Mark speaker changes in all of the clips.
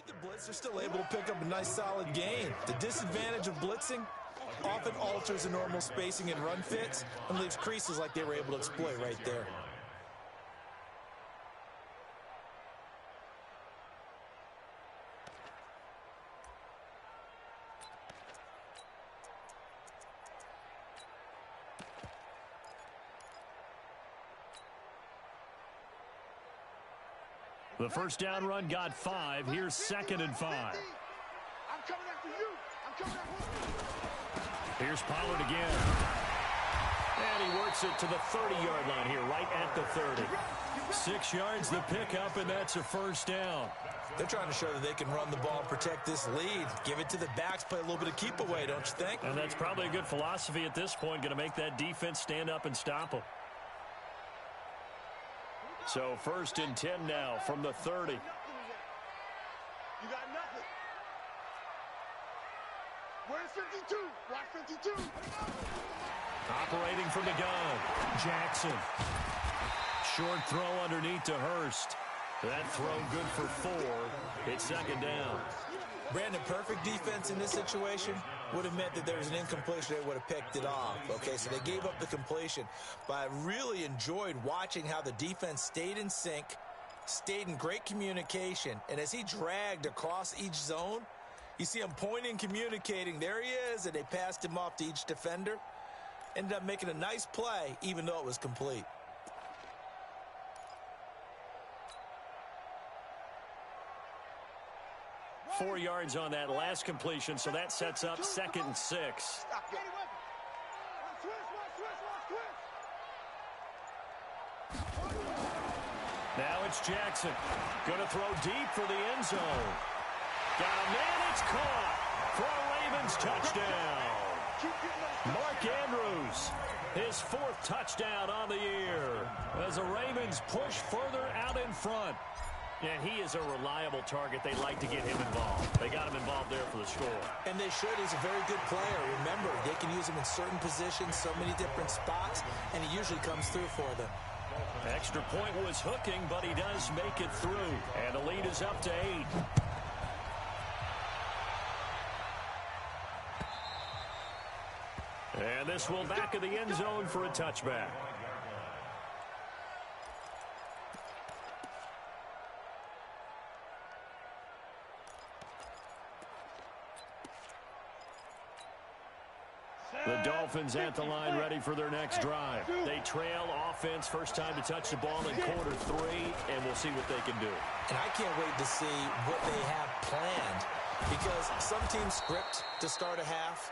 Speaker 1: Despite the blitz, they're still able to pick up a nice solid gain. The disadvantage of blitzing often alters the normal spacing and run fits and leaves creases like they were able to exploit right there.
Speaker 2: The first down run got 5. Here's 2nd and 5.
Speaker 3: I'm coming after you. I'm coming after you.
Speaker 2: Here's Pollard again. And he works it to the 30-yard line here, right at the 30. 6 yards the pickup, and that's a first down.
Speaker 1: They're trying to show that they can run the ball and protect this lead. Give it to the backs, play a little bit of keep away, don't you think?
Speaker 2: And that's probably a good philosophy at this point, going to make that defense stand up and stop them. So 1st and 10 now from the 30.
Speaker 3: You got nothing. Where's 52? Watch 52.
Speaker 2: Operating from the gun. Jackson. Short throw underneath to Hurst. That throw good for 4. It's 2nd down.
Speaker 1: Brandon, perfect defense in this situation would have meant that there was an incompletion. They would have picked it off. Okay, so they gave up the completion. But I really enjoyed watching how the defense stayed in sync, stayed in great communication, and as he dragged across each zone, you see him pointing, communicating. There he is, and they passed him off to each defender. Ended up making a nice play, even though it was complete.
Speaker 2: Four yards on that last completion, so that sets up 2nd and 6. Now it's Jackson. Going to throw deep for the end zone. Got a man, it's caught for a Ravens touchdown. Mark Andrews, his 4th touchdown on the year as the Ravens push further out in front. And he is a reliable target. They like to get him involved. They got him involved there for the score.
Speaker 1: And they should. He's a very good player. Remember, they can use him in certain positions, so many different spots, and he usually comes through for them.
Speaker 2: Extra point was hooking, but he does make it through. And the lead is up to 8. And this will back of the end zone for a touchback. The Dolphins at the line ready for their next drive. They trail offense, first time to touch the ball in quarter 3, and we'll see what they can do.
Speaker 1: And I can't wait to see what they have planned, because some teams script to start a half.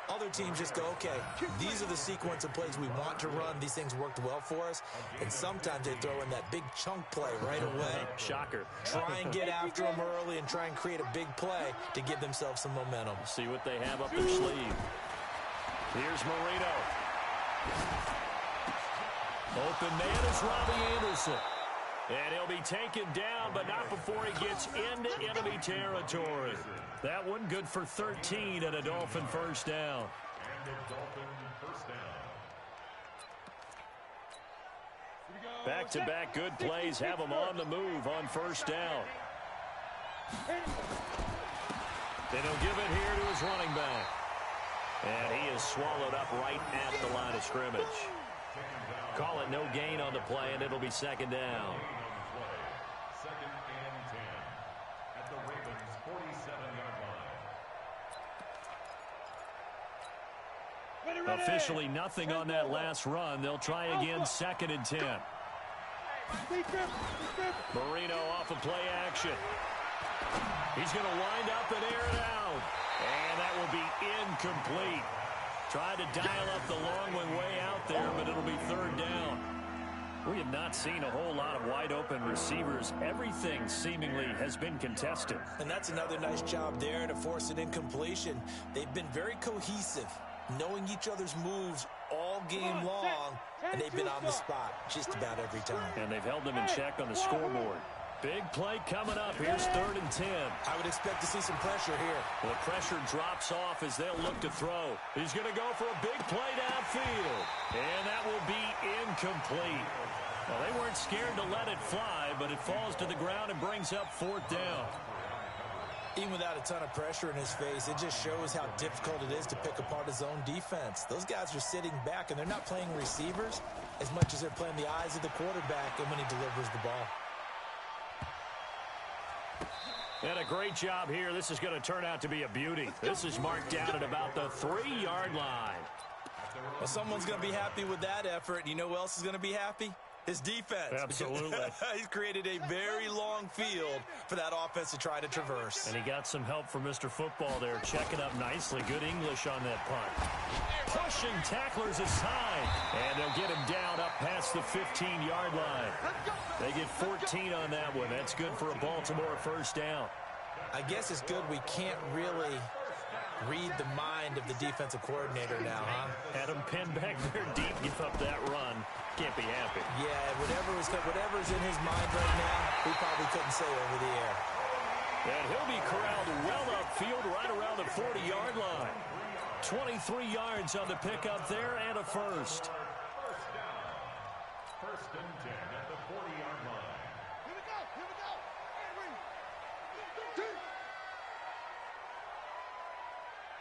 Speaker 1: Other teams just go, okay, these are the sequence of plays we want to run. These things worked well for us. And sometimes they throw in that big chunk play right away.
Speaker 2: Shocker.
Speaker 1: Try and get after them early and try and create a big play to give themselves some momentum.
Speaker 2: See what they have up their sleeve. Here's Marino. Open man is Robbie Anderson. And he'll be taken down, but not before he gets into enemy territory. That one good for 13 and a Dolphin first down. Back-to-back good plays have them on the move on first down. Then he'll give it here to his running back. And he is swallowed up right at the line of scrimmage. Call it no gain on the play, and it'll be 2nd down.
Speaker 4: 2nd and 10 at the Ravens' 47-yard line.
Speaker 2: Officially nothing on that last run. They'll try again, 2nd and 10. Marino off of play action. He's going to wind up and air it out. And that will be incomplete. Tried to dial up the long one way out there, but it'll be 3rd down. We have not seen a whole lot of wide open receivers. Everything seemingly has been contested.
Speaker 1: And that's another nice job there to force an incompletion. They've been very cohesive, knowing each other's moves all game long, and they've been on the spot just about every time.
Speaker 2: And they've held them in check on the scoreboard. Big play coming up. Here's 3rd and 10.
Speaker 1: I would expect to see some pressure here.
Speaker 2: Well, the pressure drops off as they'll look to throw. He's going to go for a big play downfield. And that will be incomplete. Well, they weren't scared to let it fly, but it falls to the ground and brings up 4th down.
Speaker 1: Even without a ton of pressure in his face, it just shows how difficult it is to pick apart his own defense. Those guys are sitting back, and they're not playing receivers as much as they're playing the eyes of the quarterback and when he delivers the ball.
Speaker 2: And a great job here. This is going to turn out to be a beauty. This is marked down at about the 3-yard line.
Speaker 1: Well, someone's going to be happy with that effort. And you know who else is going to be happy? His defense.
Speaker 2: Absolutely.
Speaker 1: He's created a very long field for that offense to try to traverse.
Speaker 2: And he got some help from Mr. Football there, checking up nicely. Good English on that punt. Pushing tacklers aside. And they'll get him down up past the 15-yard line. They get 14 on that one. That's good for a Baltimore first down.
Speaker 1: I guess it's good we can't really read the mind of the defensive coordinator now, huh?
Speaker 2: Had him pinned back there deep, give up that run. Can't be happy.
Speaker 1: Yeah, whatever's in his mind right now, we probably couldn't say over the air.
Speaker 2: And he'll be corralled well upfield right around the 40-yard line. 23 yards on the pickup there and a first.
Speaker 4: First and 10 at the 40-yard line.
Speaker 3: Here we go.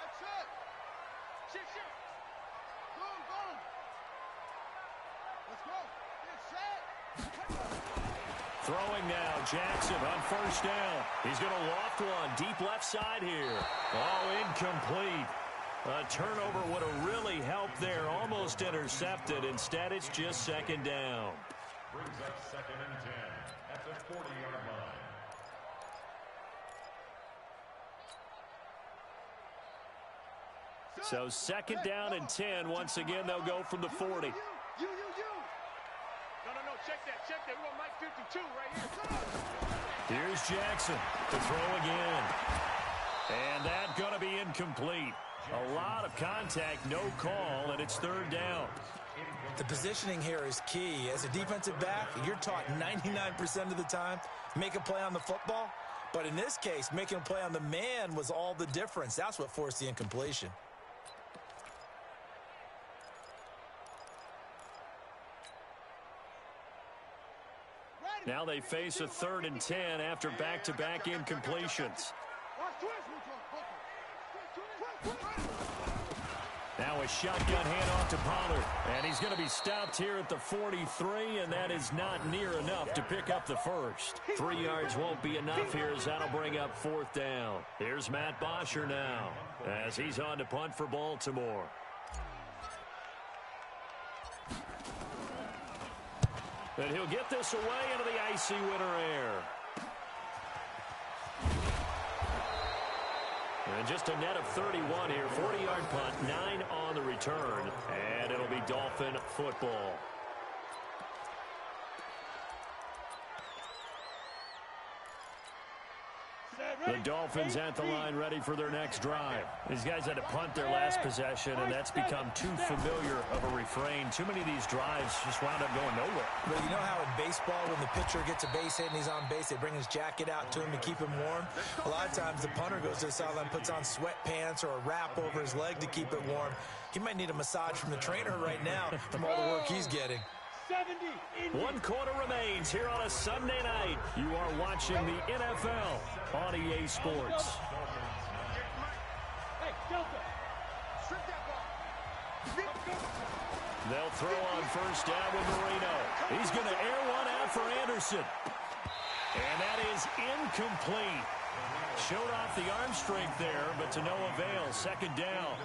Speaker 3: That's it. Shit. Boom. Let's go. Get set.
Speaker 2: Throwing now, Jackson on first down. He's going to loft one deep left side here. Oh, incomplete. A turnover would have really helped there. Almost intercepted. Instead, it's just second down.
Speaker 4: Brings up second and 10 at the 40-yard line.
Speaker 2: So second down and 10. Once again, they'll go from the 40.
Speaker 3: You. No. Check that. We want Mike 52 right here.
Speaker 2: Here's Jackson to throw again. And that's going to be incomplete. A lot of contact, no call, and it's third down.
Speaker 1: The positioning here is key. As a defensive back, you're taught 99% of the time, make a play on the football. But in this case, making a play on the man was all the difference. That's what forced the incompletion.
Speaker 2: Now they face a third and 10 after back-to-back incompletions. Now a shotgun handoff to Pollard. And he's going to be stopped here at the 43, and that is not near enough to pick up the first. 3 yards won't be enough here as that'll bring up fourth down. Here's Matt Bosher now as he's on to punt for Baltimore. And he'll get this away into the icy winter air. And just a net of 31 here. 40-yard punt, 9 on the return. And it'll be Dolphin football. The Dolphins at the line ready for their next drive. These guys had to punt their last possession, and that's become too familiar of a refrain. Too many of these drives just wound up going nowhere.
Speaker 1: But you know how in baseball, when the pitcher gets a base hit and he's on base, they bring his jacket out to him to keep him warm? A lot of times the punter goes to the sideline, puts on sweatpants or a wrap over his leg to keep it warm. He might need a massage from the trainer right now from all the work he's getting.
Speaker 2: 1 quarter remains here on a Sunday night. You are watching the NFL on EA Sports. They'll throw on first down with Marino. He's going to air one out for Anderson. And that is incomplete. Showed off the arm strength there, but to no avail. Second down.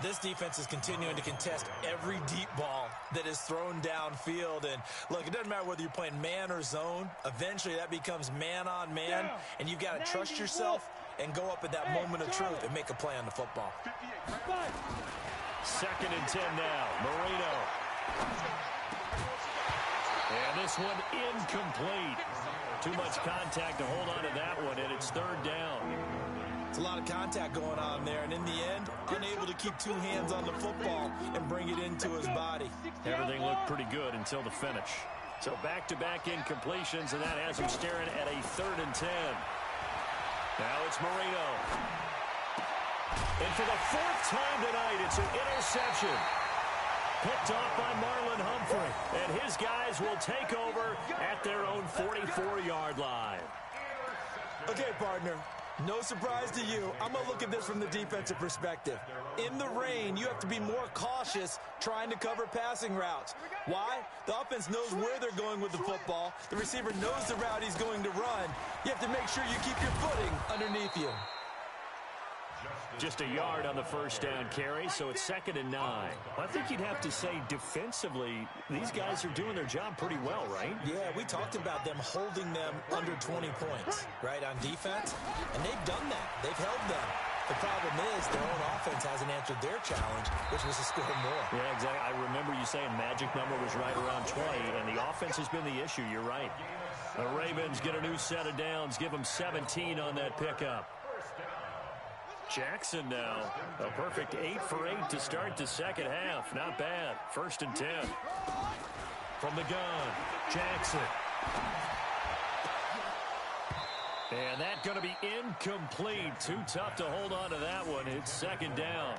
Speaker 1: This defense is continuing to contest every deep ball that is thrown downfield. And look, it doesn't matter whether you're playing man or zone. Eventually that becomes man on man. And you've got to trust yourself and go up at that moment of truth and make a play on the football.
Speaker 2: Second and 10 now. Marino. And this one incomplete. Too much contact to hold on to that one, and it's third down.
Speaker 1: It's a lot of contact going on there, and in the end, unable to keep two hands on the football and bring it into his body.
Speaker 2: Everything looked pretty good until the finish. So back-to-back incompletions, and that has him staring at a third and 10. Now it's Marino. And for the fourth time tonight, it's an interception. Picked off by Marlon Humphrey. And his guys will take over at their own 44-yard line.
Speaker 1: Okay, partner. No surprise to you. I'm going to look at this from the defensive perspective. In the rain, you have to be more cautious trying to cover passing routes. Why? The offense knows where they're going with the football. The receiver knows the route he's going to run. You have to make sure you keep your footing underneath you.
Speaker 2: Just a yard on the first down carry, so it's 2nd and 9. I think you'd have to say defensively, these guys are doing their job pretty well, right?
Speaker 1: Yeah, we talked about them holding them under 20 points, right, on defense, and they've done that. They've held them. The problem is their own offense hasn't answered their challenge, which was to score more.
Speaker 2: Yeah, exactly. I remember you saying magic number was right around 20, and the offense has been the issue. You're right. The Ravens get a new set of downs, give them 17 on that pickup. Jackson now, a perfect 8 for 8 to start the second half. Not bad. 1st and 10. From the gun, Jackson. And that's going to be incomplete. Too tough to hold on to that one. It's 2nd down.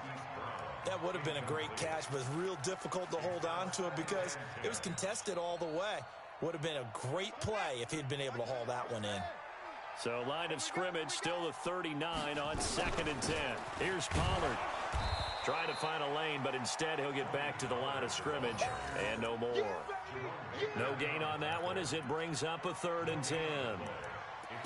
Speaker 1: That would have been a great catch, but it's real difficult to hold on to it because it was contested all the way. Would have been a great play if he'd been able to haul that one in.
Speaker 2: So line of scrimmage still the 39 on 2nd and 10. Here's Pollard. Trying to find a lane, but instead he'll get back to the line of scrimmage. And no more. No gain on that one as it brings up a 3rd and 10.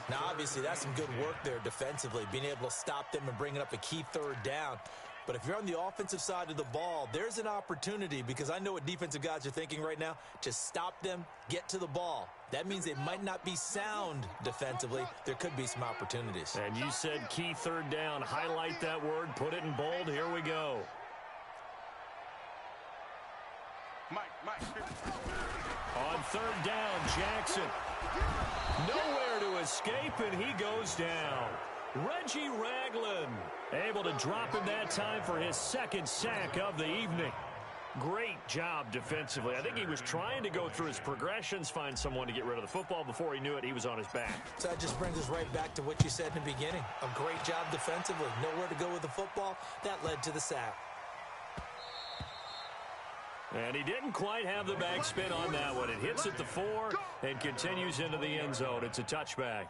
Speaker 1: Now, obviously, that's some good work there defensively, being able to stop them and bringing up a key 3rd down. But if you're on the offensive side of the ball, there's an opportunity, because I know what defensive guys are thinking right now, to stop them, get to the ball. That means they might not be sound defensively. There could be some opportunities.
Speaker 2: And you said key 3rd down. Highlight that word. Put it in bold. Here we go. On 3rd down, Jackson. Nowhere to escape, and he goes down. Reggie Ragland able to drop him that time for his 2nd sack of the evening. Great job defensively. I think he was trying to go through his progressions, find someone to get rid of the football. Before he knew it, he was on his back.
Speaker 1: So that just brings us right back to what you said in the beginning. A great job defensively. Nowhere to go with the football. That led to the sack.
Speaker 2: And he didn't quite have the back spin on that one. It hits at the 4 and continues into the end zone. It's a touchback.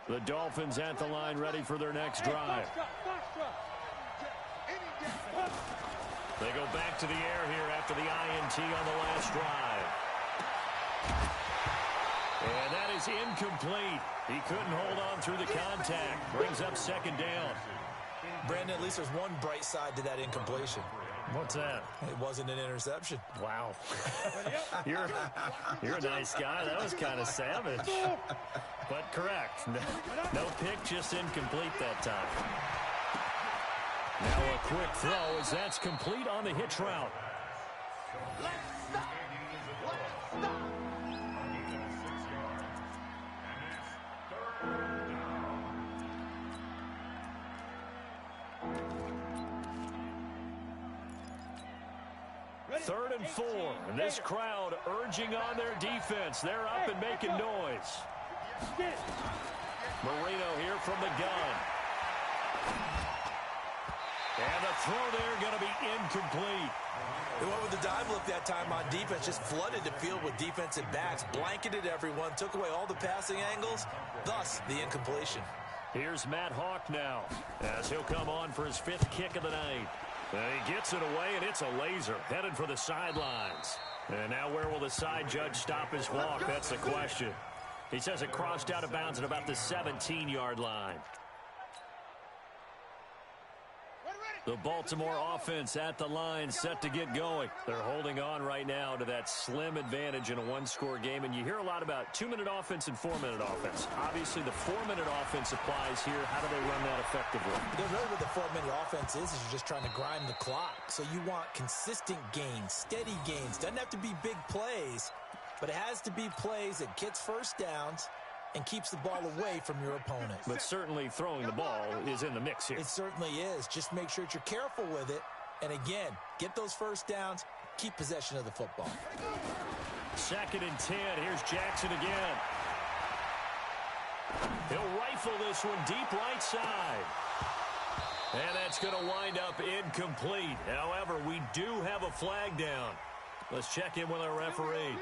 Speaker 2: The Dolphins at the line, ready for their next drive. They go back to the air here after the INT on the last drive. And that is incomplete. He couldn't hold on through the contact. Brings up 2nd down.
Speaker 1: Brandon, at least there's one bright side to that incompletion.
Speaker 2: What's that?
Speaker 1: It wasn't an interception.
Speaker 2: Wow. You're a nice guy. That was kind of savage. But correct. No pick, just incomplete that time. Now a quick throw as that's complete on the hitch route. Third and 4, and this crowd urging on their defense. They're up and making noise. Marino here from the gun. And the throw there going to be incomplete.
Speaker 1: They went with the dive look that time on defense, just flooded the field with defensive backs, blanketed everyone, took away all the passing angles, thus the incompletion.
Speaker 2: Here's Matt Hawk now, as he'll come on for his 5th kick of the night. And he gets it away, and it's a laser, headed for the sidelines. And now where will the side judge stop his walk? That's the question. He says it crossed out of bounds at about the 17-yard line. The Baltimore offense at the line, set to get going. They're holding on right now to that slim advantage in a one-score game. And you hear a lot about 2-minute offense and 4-minute offense. Obviously, the 4-minute offense applies here. How do they run that effectively?
Speaker 1: Yeah, really what the 4-minute offense is you're just trying to grind the clock. So you want consistent gains, steady gains. Doesn't have to be big plays, but it has to be plays that gets first downs and keeps the ball away from your opponent.
Speaker 2: But certainly throwing the ball is in the mix here.
Speaker 1: It certainly is. Just make sure that you're careful with it. And again, get those first downs, keep possession of the football.
Speaker 2: 2nd and 10. Here's Jackson again. He'll rifle this one deep right side. And that's going to wind up incomplete. However, we do have a flag down. Let's check in with our referee.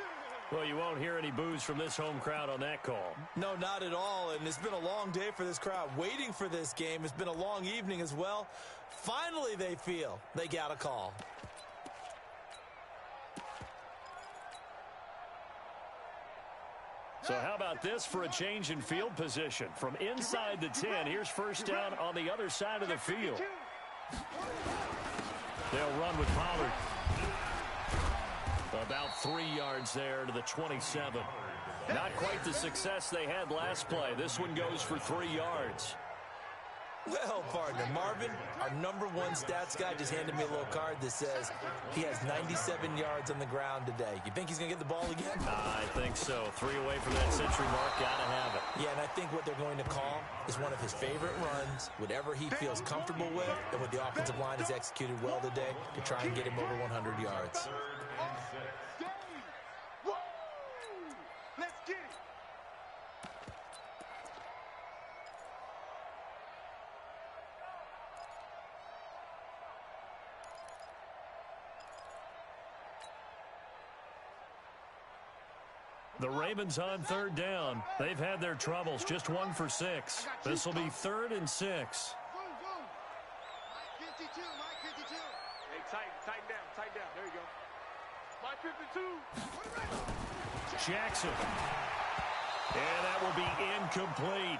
Speaker 2: Well, you won't hear any boos from this home crowd on that call.
Speaker 1: No, not at all, and it's been a long day for this crowd waiting for this game. It's been a long evening as well. Finally, they feel they got a call.
Speaker 2: So how about this for a change in field position? From inside the 10, here's first down on the other side of the field. They'll run with Pollard. About 3 yards there to the 27. Not quite the success they had last play. This one goes for 3 yards.
Speaker 1: Well, partner, Marvin, our number one stats guy, just handed me a little card that says he has 97 yards on the ground today. You think he's going to get the ball again?
Speaker 2: I think so. 3 away from that century mark. Got to have it.
Speaker 1: Yeah, and I think what they're going to call is one of his favorite runs, whatever he feels comfortable with, and what the offensive line has executed well today to try and get him over 100 yards.
Speaker 3: Let's get it.
Speaker 2: The Ravens on third down. They've had their troubles. Just 1 for 6. This will be 3rd and 6.
Speaker 3: Mike 52, Mike 52. Hey, tighten down. There you go. Mike 52.
Speaker 2: Jackson. And that will be incomplete.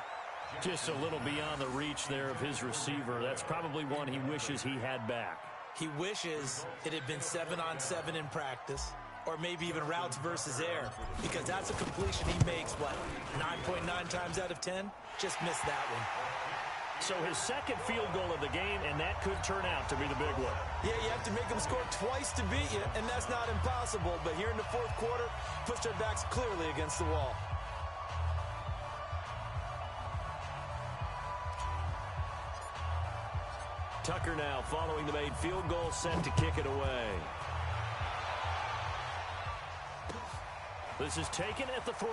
Speaker 2: Just a little beyond the reach there of his receiver. That's probably one he wishes he had back.
Speaker 1: He wishes it had been 7-on-7 in practice, or maybe even routes versus air, because that's a completion he makes, 9.9 times out of 10? Just missed that one.
Speaker 2: So his second field goal of the game, and that could turn out to be the big one.
Speaker 1: Yeah, you have to make them score twice to beat you, and that's not impossible. But here in the fourth quarter, push their backs clearly against the wall.
Speaker 2: Tucker now following the made field goal, set to kick it away. This is taken at the 3.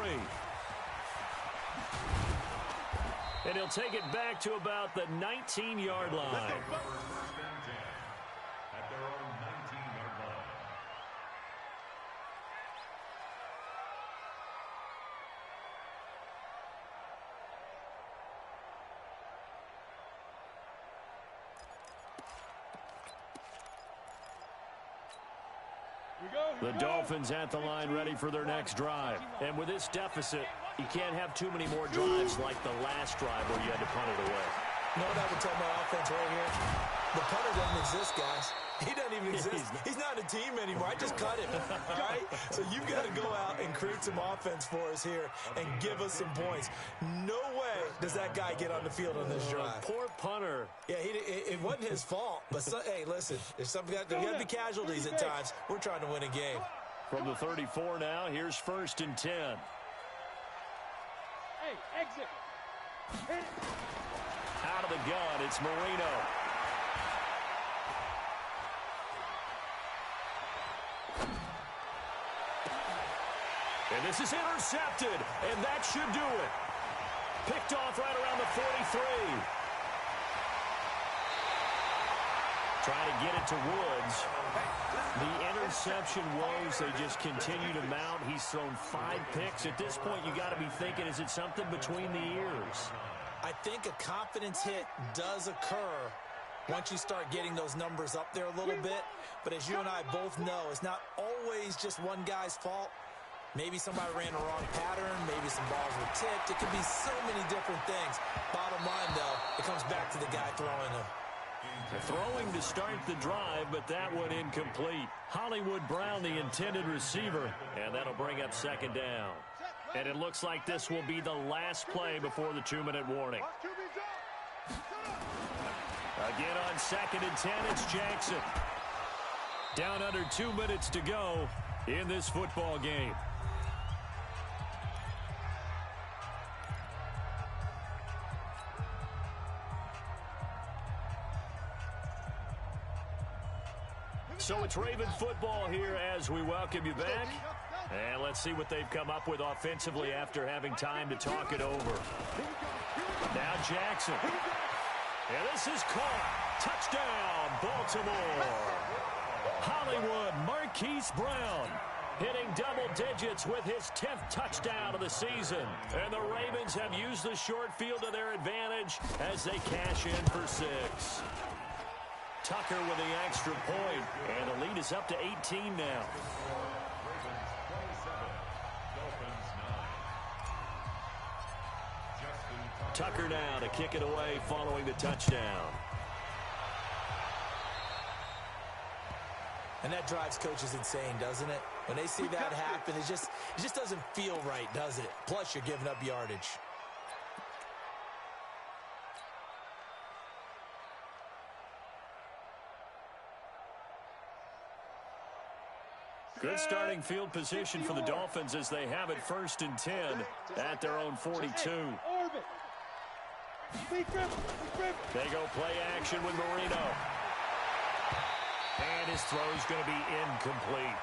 Speaker 2: And he'll take it back to about the 19-yard line.
Speaker 4: At their own 19-yard line.
Speaker 2: The Dolphins at the line ready for their next drive. And with this deficit, you can't have too many more drives like the last drive where you had to punt it away.
Speaker 1: You know what I would tell my offense right here? The punter doesn't exist, guys. He doesn't even exist. He's not a team anymore. I just cut him, all right? So you've got to go out and create some offense for us here and give us some points. No way does that guy get on the field on this drive.
Speaker 2: Poor punter.
Speaker 1: Yeah, it wasn't his fault. But, hey, listen, there's got to be casualties at times. We're trying to win a game.
Speaker 2: From the 34 now, here's 1st and 10.
Speaker 3: Hey, exit. Hit it.
Speaker 2: Out of the gun, it's Marino. And this is intercepted, and that should do it. Picked off right around the 43. Trying to get it to Woods. The interception woes, they just continue to mount. He's thrown 5 picks. At this point, you got to be thinking, is it something between the ears?
Speaker 1: I think a confidence hit does occur once you start getting those numbers up there a little bit. But as you and I both know, it's not always just one guy's fault. Maybe somebody ran the wrong pattern. Maybe some balls were tipped. It could be so many different things. Bottom line, though, it comes back to the guy throwing them.
Speaker 2: Throwing to start the drive, but that one incomplete. Hollywood Brown, the intended receiver, and that'll bring up 2nd down. And it looks like this will be the last play before the 2-minute warning. Again on 2nd and 10, it's Jackson. Down under 2 minutes to go in this football game. So it's Raven football here as we welcome you back. And let's see what they've come up with offensively after having time to talk it over. Now Jackson. And this is caught. Touchdown, Baltimore. Hollywood Marquise Brown. hitting double digits with his 10th touchdown of the season. And the Ravens have used the short field to their advantage as they cash in for 6. Tucker with the extra point, and the lead is up to 18 now. Tucker now to kick it away following the touchdown.
Speaker 1: And that drives coaches insane, doesn't it? When they see that happen, it just doesn't feel right, does it? Plus, you're giving up yardage.
Speaker 2: Good starting field position for the Dolphins as they have it 1st and 10 at their own 42. They go play action with Marino. And his throw's going to be incomplete.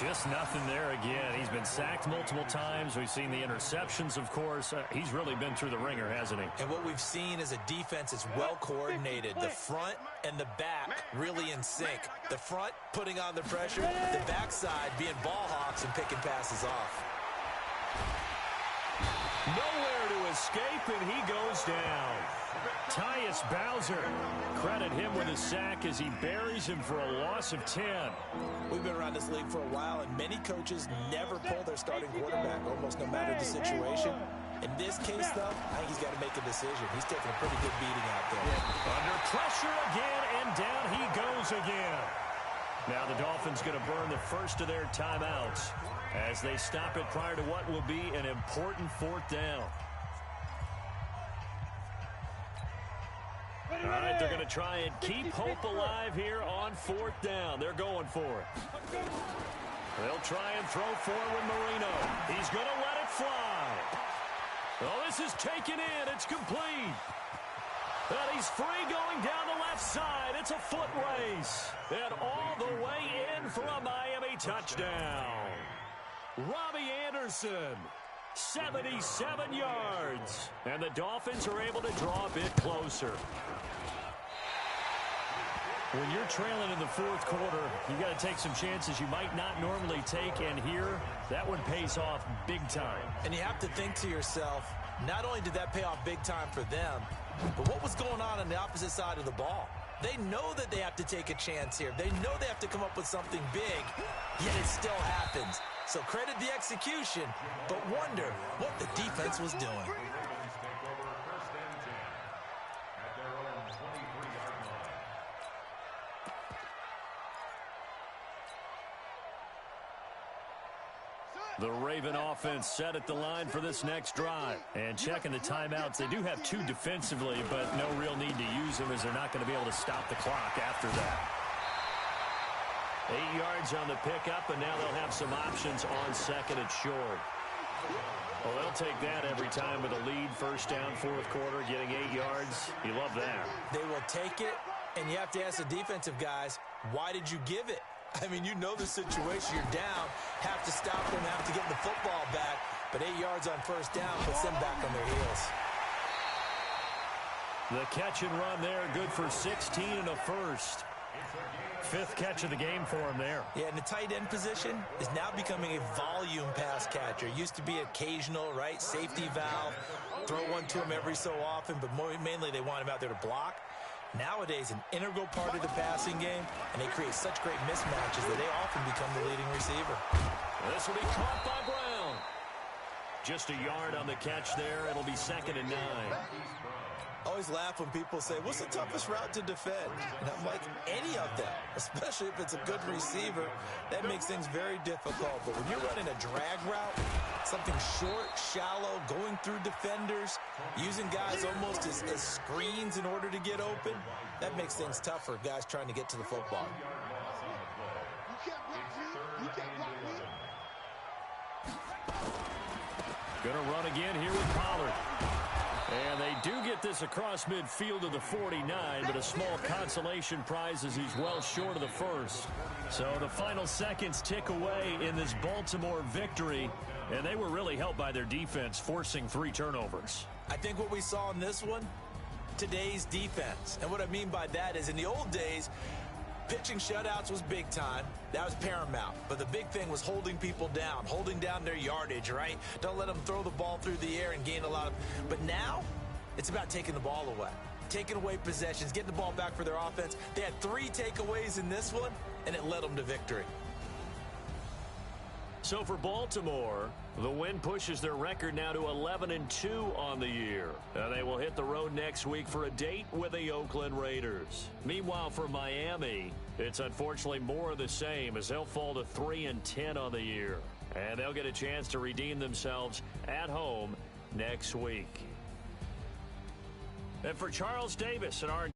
Speaker 5: Just nothing there again. He's been sacked multiple times. We've seen the interceptions, of course. He's really been through the ringer, hasn't he?
Speaker 1: And what we've seen is a defense that's well coordinated. The front and the back really in sync. The front putting on the pressure, the backside being ball hawks and picking passes off.
Speaker 2: Nowhere to escape, and he goes down. Tyus Bowser, credit him with a sack as he buries him for a loss of 10.
Speaker 1: We've been around this league for a while, and many coaches never pull their starting quarterback, almost no matter the situation. In this case, though, I think he's got to make a decision. He's taking a pretty good beating out there.
Speaker 2: Under pressure again, and down he goes again. Now the Dolphins going to burn the first of their timeouts as they stop it prior to what will be an important 4th down. All right, they're going to try and keep hope alive here on 4th down. They're going for it. They'll try and throw forward Marino. He's going to let it fly. Oh, this is taken in. It's complete. And he's free going down the left side. It's a foot race. And all the way in for a Miami touchdown. Robbie Anderson, 77 yards. And the Dolphins are able to draw a bit closer. When you're trailing in the 4th quarter, you got to take some chances you might not normally take, and here, that one pays off big time.
Speaker 1: And you have to think to yourself, not only did that pay off big time for them, but what was going on the opposite side of the ball? They know that they have to take a chance here. They know they have to come up with something big, yet it still happens. So credit the execution, but wonder what the defense was doing.
Speaker 2: The Raven offense set at the line for this next drive. And checking the timeouts, they do have 2 defensively, but no real need to use them as they're not going to be able to stop the clock after that. 8 yards on the pickup, and now they'll have some options on 2nd and short. Well, they'll take that every time with a lead. 1st down, 4th quarter, getting 8 yards. You love that.
Speaker 1: They will take it, and you have to ask the defensive guys, why did you give it? I mean, you know the situation. You're down, have to stop them, have to get the football back. But 8 yards on 1st down puts them back on their heels.
Speaker 2: The catch and run there, good for 16 and a first. 5th catch of the game for him there.
Speaker 1: Yeah, and the tight end position is now becoming a volume pass catcher. It used to be occasional, right? Safety valve, throw one to him every so often, but mainly they want him out there to block. Nowadays, an integral part of the passing game, and they create such great mismatches that they often become the leading receiver.
Speaker 2: This will be caught by Brown. Just a yard on the catch there. It'll be 2nd and 9.
Speaker 1: I always laugh when people say, what's the toughest route to defend? And I'm like, any of them, especially if it's a good receiver. That makes things very difficult. But when you're running a drag route, something short, shallow, going through defenders, using guys almost as screens in order to get open, that makes things tough for guys trying to get to the football.
Speaker 2: Gonna run again here with Pollard. And they do get this across midfield of the 49, but a small consolation prize as he's well short of the first. So the final seconds tick away in this Baltimore victory, and they were really helped by their defense, forcing 3 turnovers.
Speaker 1: I think what we saw in this one, today's defense. And what I mean by that is in the old days, pitching shutouts was big time. That was paramount. But the big thing was holding people down, holding down their yardage, right? Don't let them throw the ball through the air and gain a lot of... But now, it's about taking the ball away. Taking away possessions, getting the ball back for their offense. They had 3 takeaways in this one, and it led them to victory.
Speaker 5: So for Baltimore, the win pushes their record now to 11-2 on the year. They will hit the road next week for a date with the Oakland Raiders. Meanwhile, for Miami, it's unfortunately more of the same as they'll fall to 3-10 on the year. And they'll get a chance to redeem themselves at home next week. And for Charles Davis and our